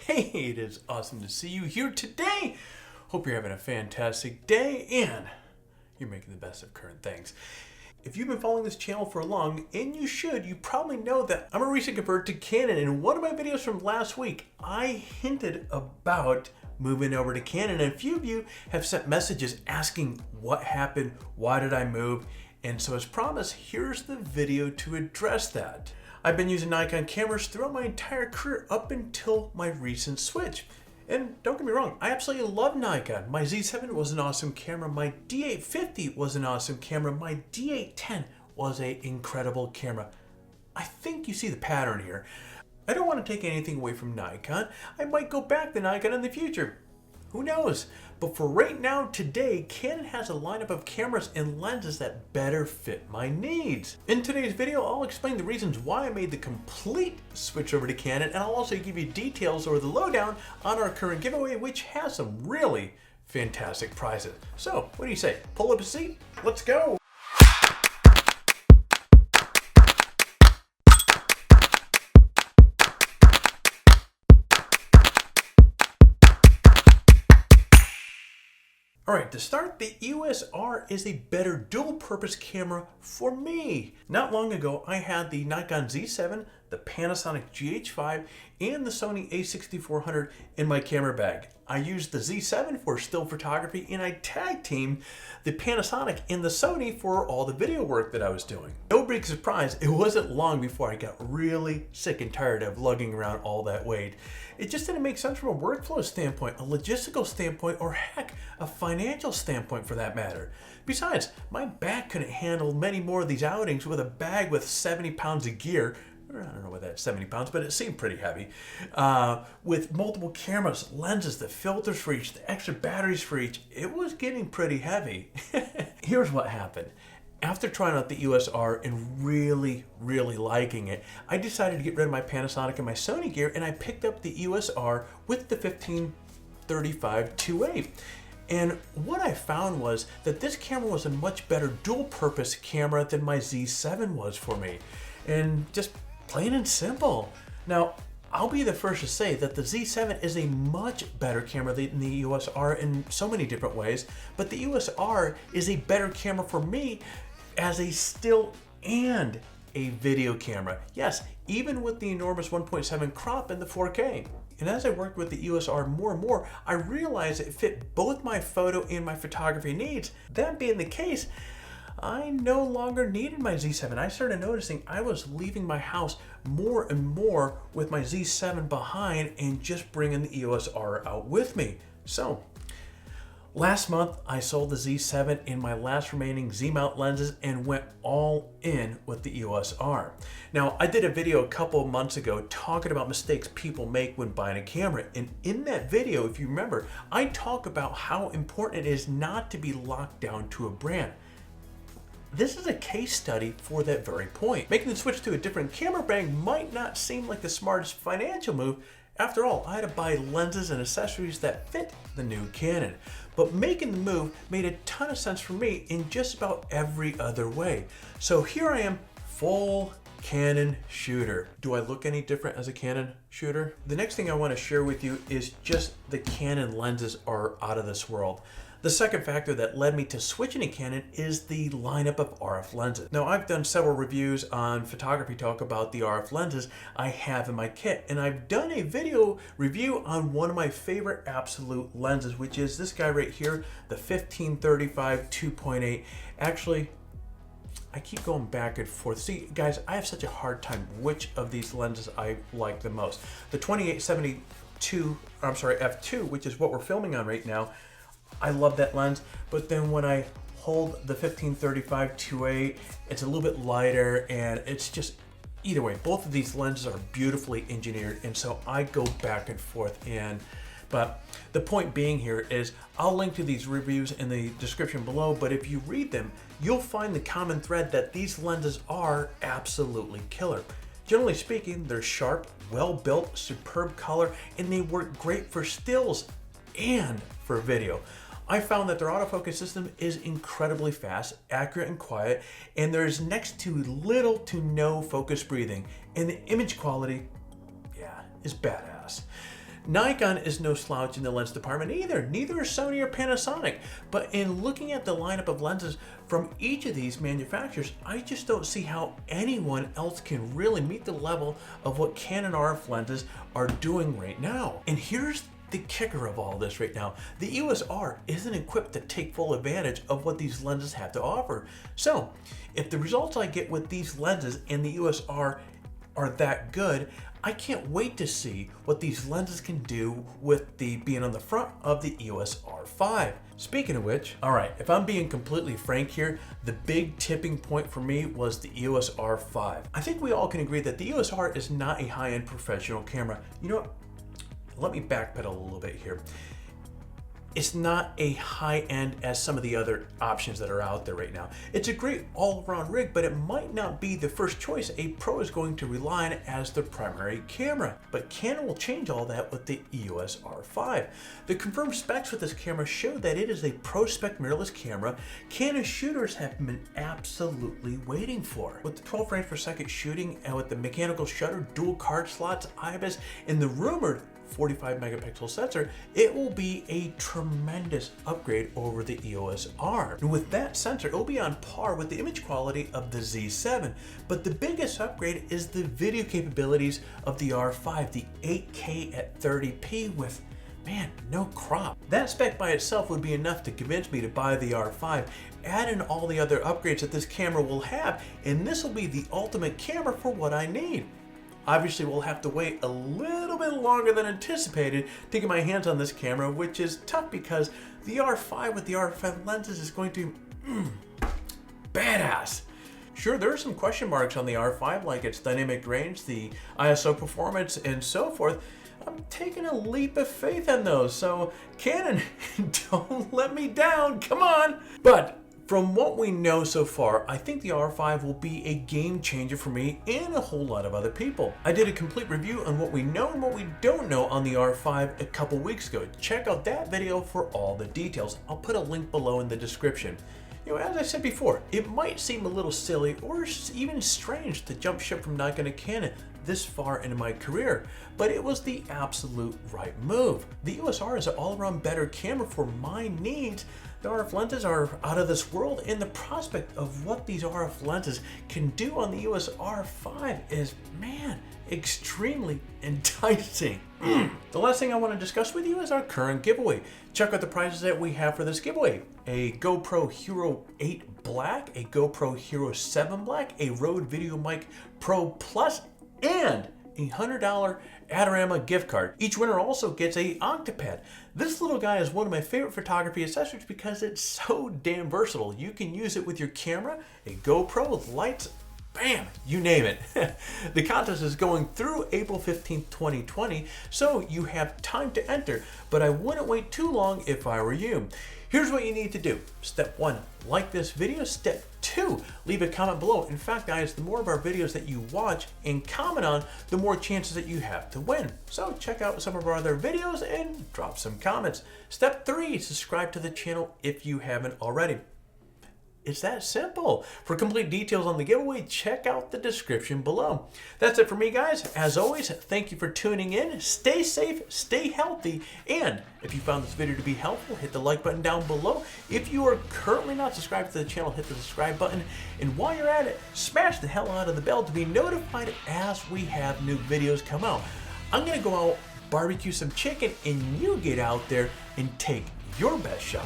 Hey, it is awesome to see you here today. Hope you're having a fantastic day and you're making the best of current things. If you've been following this channel for long, and you should, you probably know that I'm a recent convert to Canon. In one of my videos from last week, I hinted about moving over to Canon, and a few of you have sent messages asking what happened, why did I move, and so as promised, here's the video to address that. I've been using Nikon cameras throughout my entire career up until my recent switch. And don't get me wrong, I absolutely love Nikon. My Z7 was an awesome camera. My D850 was an awesome camera. My D810 was an incredible camera. I think you see the pattern here. I don't want to take anything away from Nikon. I might go back to Nikon in the future. Who knows? But for right now, today, Canon has a lineup of cameras and lenses that better fit my needs. In today's video, I'll explain the reasons why I made the complete switch over to Canon, and I'll also give you details or the lowdown on our current giveaway, which has some really fantastic prizes. So, what do you say? Pull up a seat, let's go! Alright, to start, the EOS R is a better dual-purpose camera for me. Not long ago, I had the Nikon Z7, the Panasonic GH5, and the Sony a6400 in my camera bag. I used the Z7 for still photography, and I tag-teamed the Panasonic and the Sony for all the video work that I was doing. No big surprise, it wasn't long before I got really sick and tired of lugging around all that weight. It just didn't make sense from a workflow standpoint, a logistical standpoint, or heck, a financial standpoint for that matter. Besides, my bag couldn't handle many more of these outings with a bag with 70 pounds of gear. I don't know what that's 70 pounds, but it seemed pretty heavy. With multiple cameras, lenses, the filters for each, the extra batteries for each, it was getting pretty heavy. Here's what happened. After trying out the EOS R and really liking it, I decided to get rid of my Panasonic and my Sony gear, and I picked up the EOS R with the 1535 2.8. And what I found was that this camera was a much better dual-purpose camera than my Z7 was for me. And just plain and simple. Now, I'll be the first to say that the Z7 is a much better camera than the EOS R in so many different ways, but the EOS R is a better camera for me as a still and a video camera. Yes, even with the enormous 1.7 crop and the 4K. And as I worked with the EOS R more and more, I realized it fit both my photo and my photography needs. That being the case, I no longer needed my Z7. I started noticing I was leaving my house more and more with my Z7 behind and just bringing the EOS R out with me. So, last month I sold the Z7 in my last remaining Z-mount lenses and went all in with the EOS R. Now, I did a video a couple of months ago talking about mistakes people make when buying a camera, and in that video, if you remember, I talk about how important it is not to be locked down to a brand. This is a case study for that very point. Making the switch to a different camera brand might not seem like the smartest financial move. After all, I had to buy lenses and accessories that fit the new Canon. But making the move made a ton of sense for me in just about every other way. So here I am, full Canon shooter. Do I look any different as a Canon shooter? The next thing I want to share with you is just the Canon lenses are out of this world. The second factor that led me to switching to Canon is the lineup of RF lenses. Now, I've done several reviews on PhotographyTalk about the RF lenses I have in my kit, and I've done a video review on one of my favorite absolute lenses, which is this guy right here, the 1535 2.8. Actually, I keep going back and forth. See, guys, I have such a hard time which of these lenses I like the most. The 2872, I'm sorry, f2, which is what we're filming on right now, I love that lens, but then when I hold the 1535 2.8, it's a little bit lighter, and it's just, either way, both of these lenses are beautifully engineered, and so I go back and forth. But the point being here is I'll link to these reviews in the description below, but if you read them, you'll find the common thread that these lenses are absolutely killer. Generally speaking, they're sharp, well-built, superb color, and they work great for stills and for video. I found that their autofocus system is incredibly fast, accurate, and quiet, and there's next to little to no focus breathing, and the image quality, yeah, is badass. Nikon is no slouch in the lens department either. Neither is Sony or Panasonic. But in looking at the lineup of lenses from each of these manufacturers, I just don't see how anyone else can really meet the level of what Canon RF lenses are doing right now. And here's the kicker of all this right now. The EOS R isn't equipped to take full advantage of what these lenses have to offer. So if the results I get with these lenses and the EOS R are that good, I can't wait to see what these lenses can do with the being on the front of the EOS R5. Speaking of which, all right, if I'm being completely frank here, the big tipping point for me was the EOS R5. I think we all can agree that the EOS R is not a high-end professional camera. You know what? Let me backpedal a little bit here. It's not a high-end as some of the other options that are out there right now. It's a great all-around rig, but it might not be the first choice a pro is going to rely on as their primary camera. But Canon will change all that with the EOS R5. The confirmed specs with this camera show that it is a pro-spec mirrorless camera Canon shooters have been absolutely waiting for. With the 12 frames per second shooting and with the mechanical shutter, dual card slots, IBIS, and the rumored 45 megapixel sensor, it will be a tremendous upgrade over the EOS R. And with that sensor, it will be on par with the image quality of the Z7. But the biggest upgrade is the video capabilities of the R5, the 8K at 30p with, man, no crop. That spec by itself would be enough to convince me to buy the R5. Add in all the other upgrades that this camera will have, and this will be the ultimate camera for what I need. Obviously, we'll have to wait a little bit longer than anticipated to get my hands on this camera, which is tough because the R5 with the RF lenses is going to be badass. Sure, there are some question marks on the R5, like its dynamic range, the ISO performance, and so forth. I'm taking a leap of faith in those, so Canon, don't let me down, come on! But from what we know so far, I think the R5 will be a game changer for me and a whole lot of other people. I did a complete review on what we know and what we don't know on the R5 a couple weeks ago. Check out that video for all the details. I'll put a link below in the description. You know, as I said before, it might seem a little silly or even strange to jump ship from Nikon to Canon this far into my career, but it was the absolute right move. The EOS R is an all-around better camera for my needs. The RF lenses are out of this world, and the prospect of what these RF lenses can do on the EOS R5 is, man, extremely enticing. The last thing I want to discuss with you is our current giveaway. Check out the prizes that we have for this giveaway. A GoPro Hero 8 Black, a GoPro Hero 7 Black, a Rode VideoMic Pro Plus, and a $100 Adorama gift card. Each winner also gets a Octopad. This little guy is one of my favorite photography accessories because it's so damn versatile. You can use it with your camera, a GoPro with lights, bam, you name it. The contest is going through April 15th, 2020, so you have time to enter, but I wouldn't wait too long if I were you. Here's what you need to do. Step 1, like this video. Step 2, leave a comment below. In fact, guys, the more of our videos that you watch and comment on, the more chances that you have to win. So check out some of our other videos and drop some comments. Step 3, subscribe to the channel if you haven't already. It's that simple. For complete details on the giveaway, check out the description below. That's it for me, guys. As always, thank you for tuning in. Stay safe, stay healthy, and if you found this video to be helpful, hit the like button down below. If you are currently not subscribed to the channel, hit the subscribe button. And while you're at it, smash the hell out of the bell to be notified as we have new videos come out. I'm gonna go out, barbecue some chicken, and you get out there and take your best shot.